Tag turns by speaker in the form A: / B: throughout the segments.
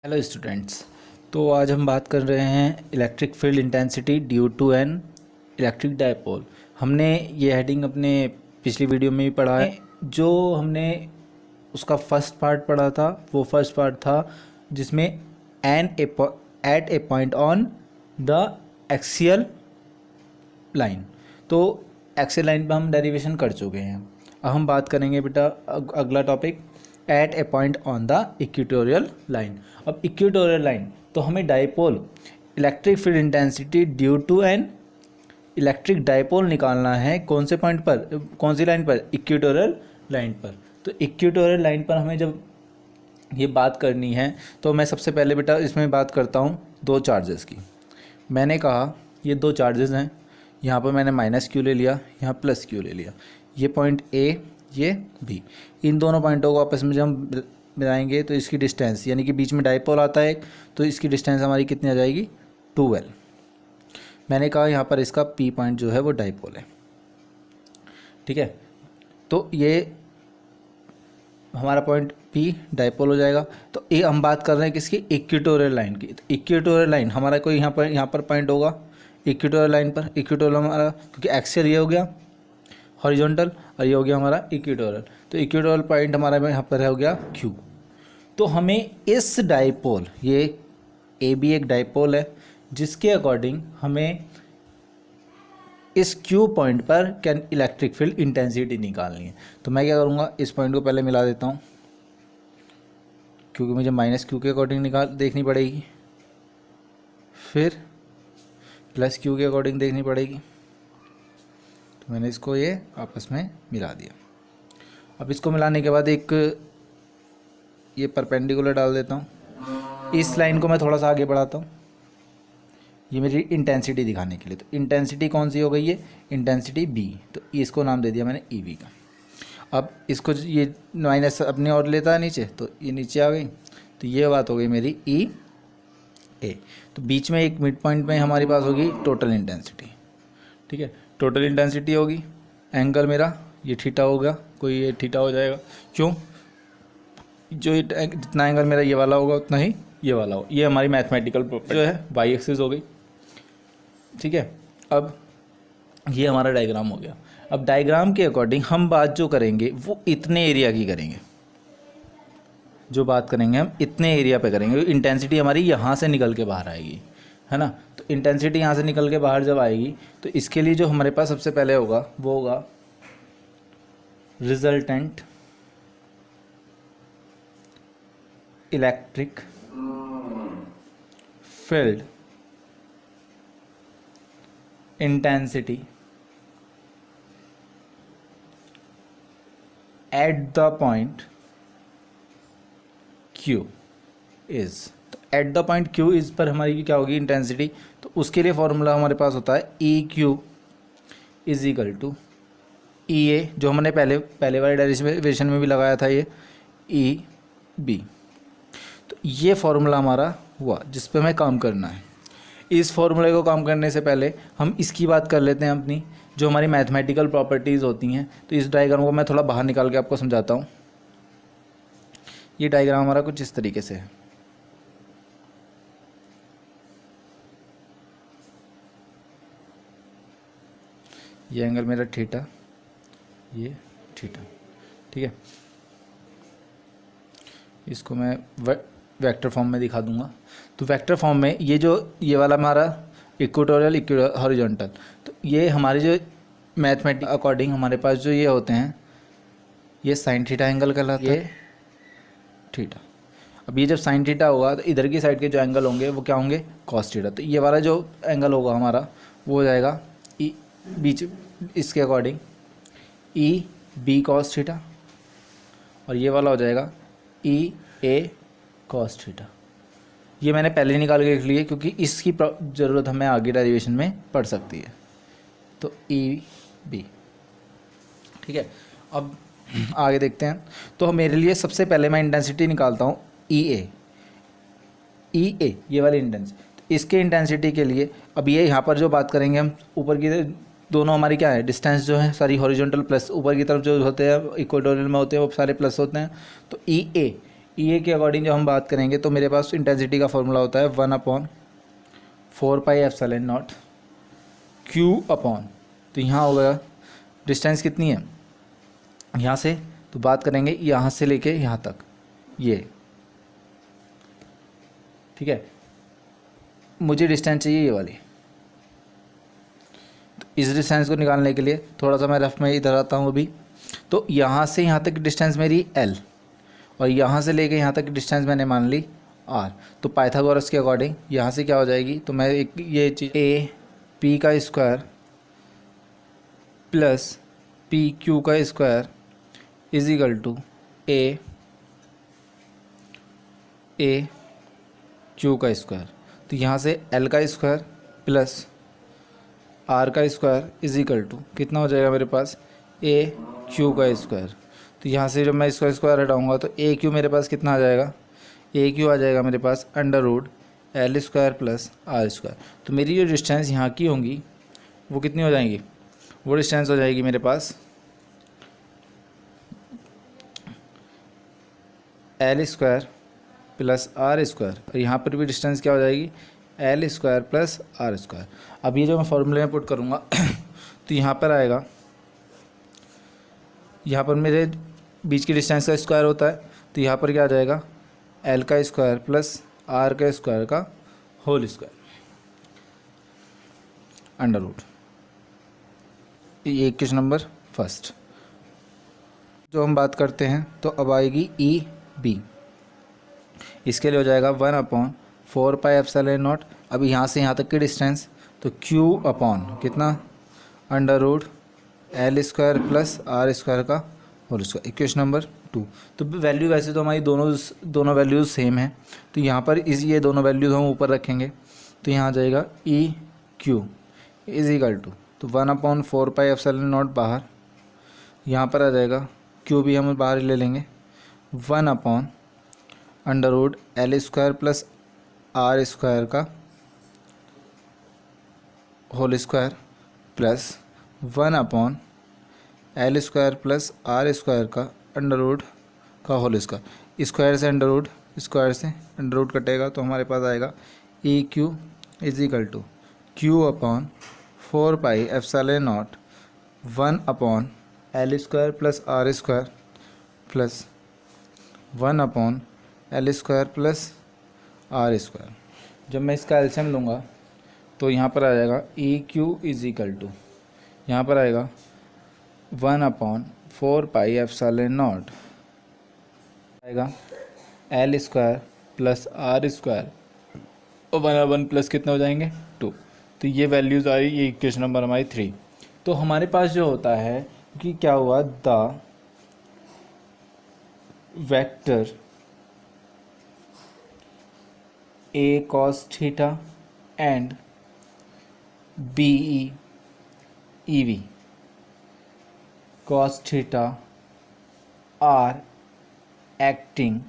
A: Hello students. तो आज हम बात कर रहे हैं electric field intensity due to an electric dipole. हमने ये हेडिंग अपने पिछली वीडियो में भी पढ़ा है। जो हमने उसका फर्स्ट पार्ट पढ़ा था वो फर्स्ट पार्ट था जिसमें at a point on the axial line. तो एक्सियल लाइन पर हम डेरिवेशन कर चुके हैं। अब हम बात करेंगे बेटा अगला topic at a point on the equatorial line. अब इक्वेटोरियल लाइन तो हमें dipole electric field intensity due to an electric dipole निकालना है। कौन से पॉइंट पर, कौन सी लाइन पर? इक्वेटोरियल लाइन पर। तो इक्वेटोरियल लाइन पर हमें जब ये बात करनी है तो मैं सबसे पहले बेटा इसमें बात करता हूँ दो चार्जेस की। मैंने कहा ये दो चार्जेस हैं, यहाँ पर मैंने माइनस क्यू ले लिया, यहाँ प्लस क्यू ले लिया। ये पॉइंट ए, ये बी, इन दोनों पॉइंटों को आपस में जब हम मिलाएंगे तो इसकी डिस्टेंस, यानी कि बीच में डायपोल आता है तो इसकी डिस्टेंस हमारी कितनी आ जाएगी? 12। मैंने कहा यहाँ पर इसका पी पॉइंट जो है वो डायपोल है, ठीक है। तो ये हमारा पॉइंट पी डायपोल हो जाएगा। तो ये हम बात कर रहे हैं किसकी? इक्वेटोरियल लाइन की। तो इक्वेटोरियल लाइन हमारा कोई यहाँ पर पॉइंट होगा इक्वेटोरियल लाइन पर। इक्वेटोरियल हमारा, क्योंकि एक्सियल ये हो गया हॉरिजॉन्टल और ये हो गया हमारा इक्वेटोरियल, तो इक्वेटोरियल पॉइंट हमारा यहाँ पर हो गया क्यू। तो हमें इस डायपोल, ये ए बी एक डायपोल है जिसके अकॉर्डिंग हमें इस क्यू पॉइंट पर कैन इलेक्ट्रिक फील्ड इंटेंसिटी निकालनी है। तो मैं क्या करूँगा, इस पॉइंट को पहले मिला देता हूँ क्योंकि मुझे माइनस क्यू के अकॉर्डिंग देखनी पड़ेगी, फिर प्लस क्यू के अकॉर्डिंग देखनी पड़ेगी। मैंने इसको ये आपस में मिला दिया। अब इसको मिलाने के बाद एक ये परपेंडिकुलर डाल देता हूँ। इस लाइन को मैं थोड़ा सा आगे बढ़ाता हूँ, ये मेरी इंटेंसिटी दिखाने के लिए। तो इंटेंसिटी कौन सी हो गई है? Intensity B. तो इसको नाम दे दिया मैंने ई बी का। अब इसको ये माइनस अपने और लेता है नीचे, तो ये नीचे आ गई। तो ये बात हो गई मेरी ई ए। तो बीच में एक मिड पॉइंट में हमारे पास होगी टोटल इंटेंसिटी, ठीक है। टोटल इंटेंसिटी होगी, एंगल मेरा ये थीटा होगा, कोई ये थीटा हो जाएगा। क्यों? जो जितना एंगल मेरा ये वाला होगा उतना ही ये वाला होगा। ये हमारी मैथमेटिकल प्रॉपर्टी जो है वाई एक्सिस हो गई, ठीक है। अब ये हमारा डायग्राम हो गया। अब डायग्राम के अकॉर्डिंग हम बात जो करेंगे वो इतने एरिया की करेंगे। जो बात करेंगे हम इतने एरिया पे करेंगे। इंटेंसिटी हमारी यहाँ से निकल के बाहर आएगी, है ना। तो इंटेंसिटी यहाँ से निकल के बाहर जब आएगी तो इसके लिए जो हमारे पास सबसे पहले होगा वो होगा resultant electric field intensity at the point Q is. At the point Q is पर हमारी क्या होगी? इंटेंसिटी। तो उसके लिए फॉर्मूला हमारे पास होता है E Q is equal to E A, जो हमने पहले वाले डेरिवेशन में भी लगाया था, ये ई बी। तो ये फॉर्मूला हमारा हुआ जिस पे हमें काम करना है। इस फॉर्मूले को काम करने से पहले हम इसकी बात कर लेते हैं अपनी, जो हमारी मैथमेटिकल प्रॉपर्टीज़ होती हैं। तो इस डायग्राम को मैं थोड़ा बाहर निकाल के आपको समझाता हूँ। ये डायग्राम हमारा कुछ इस तरीके से है। ये एंगल मेरा थीटा, ये थीटा, ठीक है। इसको मैं वेक्टर फॉर्म में दिखा दूंगा। तो वेक्टर फॉर्म में ये वाला हमारा इक्वेटोरियल हॉरिजॉन्टल, तो ये हमारे जो मैथमेटिक अकॉर्डिंग हमारे पास जो ये होते हैं, ये साइन थीटा एंगल कहलाता है, ये थीटा। अब ये जब साइन थीटा होगा तो इधर की साइड के जो एंगल होंगे वो क्या होंगे? Cos theta. तो ये वाला जो एंगल होगा हमारा वो हो जाएगा ई बीच, इसके according E B cos theta, और ये वाला हो जाएगा ई ए कॉस थीटा। ये मैंने पहले निकाल के लिख लिए क्योंकि इसकी ज़रूरत हमें आगे डेरिवेशन में पड़ सकती है। तो ई बी, ठीक है। अब आगे देखते हैं। तो मेरे लिए सबसे पहले मैं इंटेंसिटी निकालता हूँ ई ए, ये वाली इंटेंसिटी। तो इसके इंटेंसिटी के लिए अब ये यहाँ पर जो बात करेंगे हम, ऊपर की दोनों हमारी क्या है? डिस्टेंस जो है सारी हॉरिजॉन्टल प्लस, ऊपर की तरफ जो होते हैं इक्वेटोरियल में होते हैं वो सारे प्लस होते हैं। तो ई ई ए के अकॉर्डिंग जब हम बात करेंगे तो मेरे पास इंटेंसिटी का फॉर्मूला होता है 1/4πε0 क्यू अपॉन, तो यहाँ होगा डिस्टेंस कितनी है यहाँ से, तो बात करेंगे यहाँ से लेके यहाँ तक, ये ठीक है, मुझे डिस्टेंस चाहिए ये वाली। तो इस डिस्टेंस को निकालने के लिए थोड़ा सा मैं रफ में इधर आता हूँ अभी। तो यहाँ से यहाँ तक डिस्टेंस मेरी L और यहाँ से लेके यहाँ तक डिस्टेंस मैंने मान ली R। तो पाइथागोरस के अकॉर्डिंग यहाँ से क्या हो जाएगी, तो मैं एक ये चीज़ ए पी का स्क्वायर प्लस पी क्यू का square is equal to A Q का स्क्वायर। तो यहाँ से L का स्क्वायर प्लस R का स्क्वायर इज इक्वल टू कितना हो जाएगा मेरे पास, ए क्यू का स्क्वायर। तो यहाँ से जब मैं इसका स्क्वायर हटाऊँगा तो ए क्यू मेरे पास कितना आ जाएगा, ए क्यू आ जाएगा मेरे पास √L square plus R square. तो मेरी जो डिस्टेंस यहाँ की होंगी वो कितनी हो जाएंगी, वो डिस्टेंस हो जाएगी मेरे पास L square plus R square, और यहाँ पर भी डिस्टेंस क्या हो जाएगी, L square plus R square. अब ये जो मैं फॉर्मूले में पुट करूँगा तो यहाँ पर आएगा, यहाँ पर मेरे बीच की डिस्टेंस का स्क्वायर होता है, तो यहाँ पर क्या आ जाएगा, L का स्क्वायर प्लस R का स्क्वायर का होल स्क्वायर अंडर रूट। ये क्वेश्चन नंबर फर्स्ट जो हम बात करते हैं, तो अब आएगी ई बी। इसके लिए हो जाएगा 1/4πε0। अब यहाँ से यहाँ तक की डिस्टेंस, तो क्यू अपॉन कितना, √L square plus R square का होल स्क्वायर। Equation number 2। तो वैल्यू वैसे तो हमारी दोनों वैल्यूज़ सेम है, तो यहाँ पर ये दोनों वैल्यूज़ हम ऊपर रखेंगे, तो यहाँ आ जाएगा E Q is equal to, तो 1/4πε0 बाहर, यहाँ पर आ जाएगा क्यू भी हम बाहर ले लेंगे, 1/√L square plus R square का whole square plus 1/L square plus R square का अंडर रूट का होल स्क्वायर। स्क्वायर से अंडर रूट, स्क्वायर से अंडर रूट कटेगा, तो हमारे पास आएगा E Q is equal to Q upon 4πε0 1/L square plus R square plus 1/L square plus R square. जब मैं इसका एलसीएम लूँगा तो यहाँ पर आ जाएगा E Q is equal to, यहाँ पर आएगा 1/4πε0 आएगा L square plus R square और 1/1 प्लस कितने हो जाएंगे 2। तो ये वैल्यूज़ आई, ये इक्वेशन नंबर हमारी 3। तो हमारे पास जो होता है कि क्या हुआ, the vector A cos theta and BE EV cos theta are acting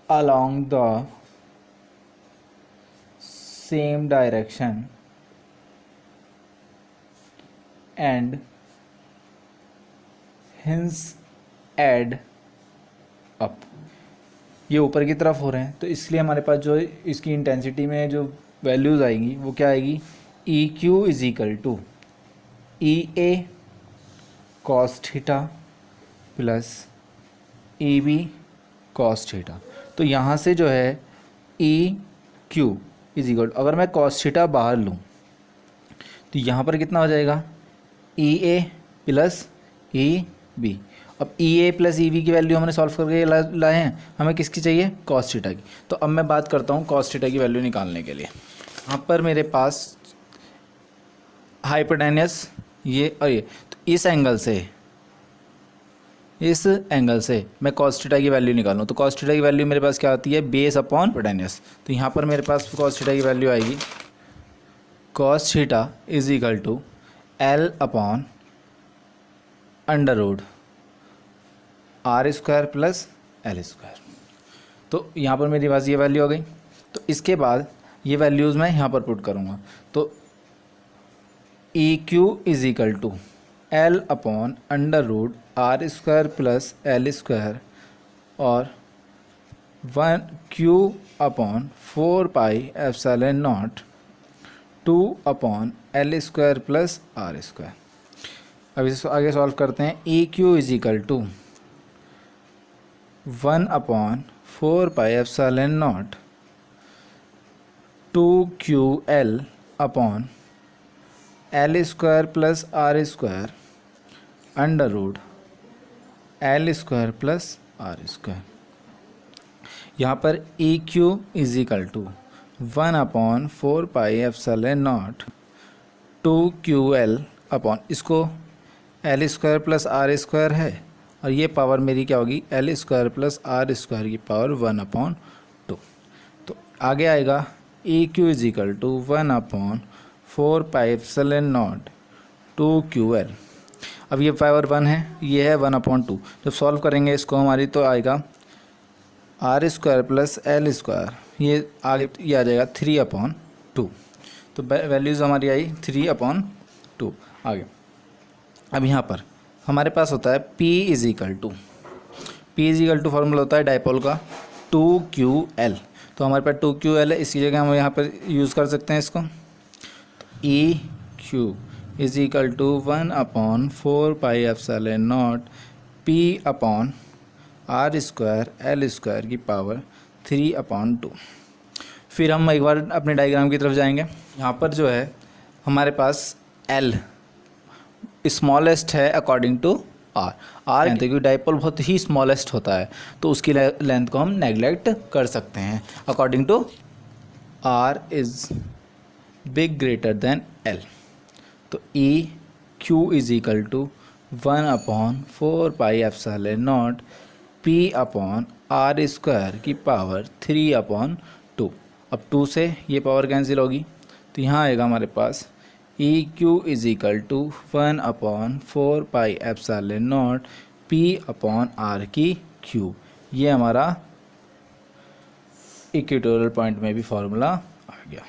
A: along the same direction and hence add up। ये ऊपर की तरफ हो रहे हैं, तो इसलिए हमारे पास जो इसकी इंटेंसिटी में जो वैल्यूज़ आएंगी वो क्या आएगी, E Q is equal to E A cos theta plus E B cos theta. तो यहाँ से जो है ई क्यू इज इक्वल, अगर मैं कॉस थीटा बाहर लूँ तो यहाँ पर कितना हो जाएगा, ई ए प्लस ई बी। अब E A plus E B की वैल्यू हमने सॉल्व करके लाए हैं, हमें किसकी चाहिए, कॉस थीटा की। तो अब मैं बात करता हूँ कॉस थीटा की वैल्यू निकालने के लिए। यहाँ पर मेरे पास हाइपोटेन्यूस ये और ये, तो इस एंगल से मैं कॉस थीटा की वैल्यू निकालूँ, तो कॉस थीटा की वैल्यू मेरे पास क्या आती है, बेस अपॉन हाइपोटेन्यूस। तो यहाँ पर मेरे पास कॉस थीटा की वैल्यू आएगी, cos theta is equal to L upon under root R square plus L square. तो यहाँ पर मेरे पास ये वैल्यू आ गई। तो इसके बाद ये वैल्यूज़ मैं यहाँ पर पुट करूँगा। तो E Q is equal to L upon under root R square plus L square और 1 Q upon 4 pi epsilon naught 2 upon L square plus R square. अब इसे आगे सॉल्व करते हैं। E Q is equal to 1 upon 4 pi epsilon naught 2 Q L upon L square plus R square under root L square plus R square. यहाँ पर E Q is equal to 1 upon 4 pi epsilon naught 2 Q L upon, इसको L square plus R square है और ये power मेरी क्या होगी, L square plus R square की पावर 1 अपॉन 2। तो आगे आएगा E Q is equal to 1 upon 4 pi epsilon naught 2 Q L. अब ये पावर 1 है, ये है 1 अपॉन 2। जब सॉल्व करेंगे इसको हमारी तो आएगा R square plus L square, ये आगे ये आ जाएगा 3 अपॉन 2। तो वैल्यूज़ हमारी आई 3 अपॉन 2। आगे अब यहाँ पर हमारे पास होता है P is equal to formula होता है डाइपोल का 2QL। तो हमारे पास 2QL है, इसी जगह हम यहाँ पर यूज़ कर सकते हैं इसको। EQ is equal to 1 upon 4 pi epsilon naught P upon R square L square की पावर 3 अपॉन 2। फिर हम एक बार अपने डायग्राम की तरफ जाएंगे। यहाँ पर जो है हमारे पास L स्मॉलेस्ट है अकॉर्डिंग टू आर क्योंकि डाइपोल बहुत ही स्मॉलेस्ट होता है तो उसकी लेंथ को हम नेगलेक्ट कर सकते हैं। According to R is big greater than L, तो E Q is equal to 1 upon 4 pi epsilon naught P upon R square की पावर 3 अपॉन 2। अब 2 से ये पावर कैंसिल होगी तो यहाँ आएगा हमारे पास E Q is equal to 1 upon 4 pi epsilon naught P upon R की क्यू। ये हमारा इक्वेटोरियल पॉइंट में भी फॉर्मूला आ गया।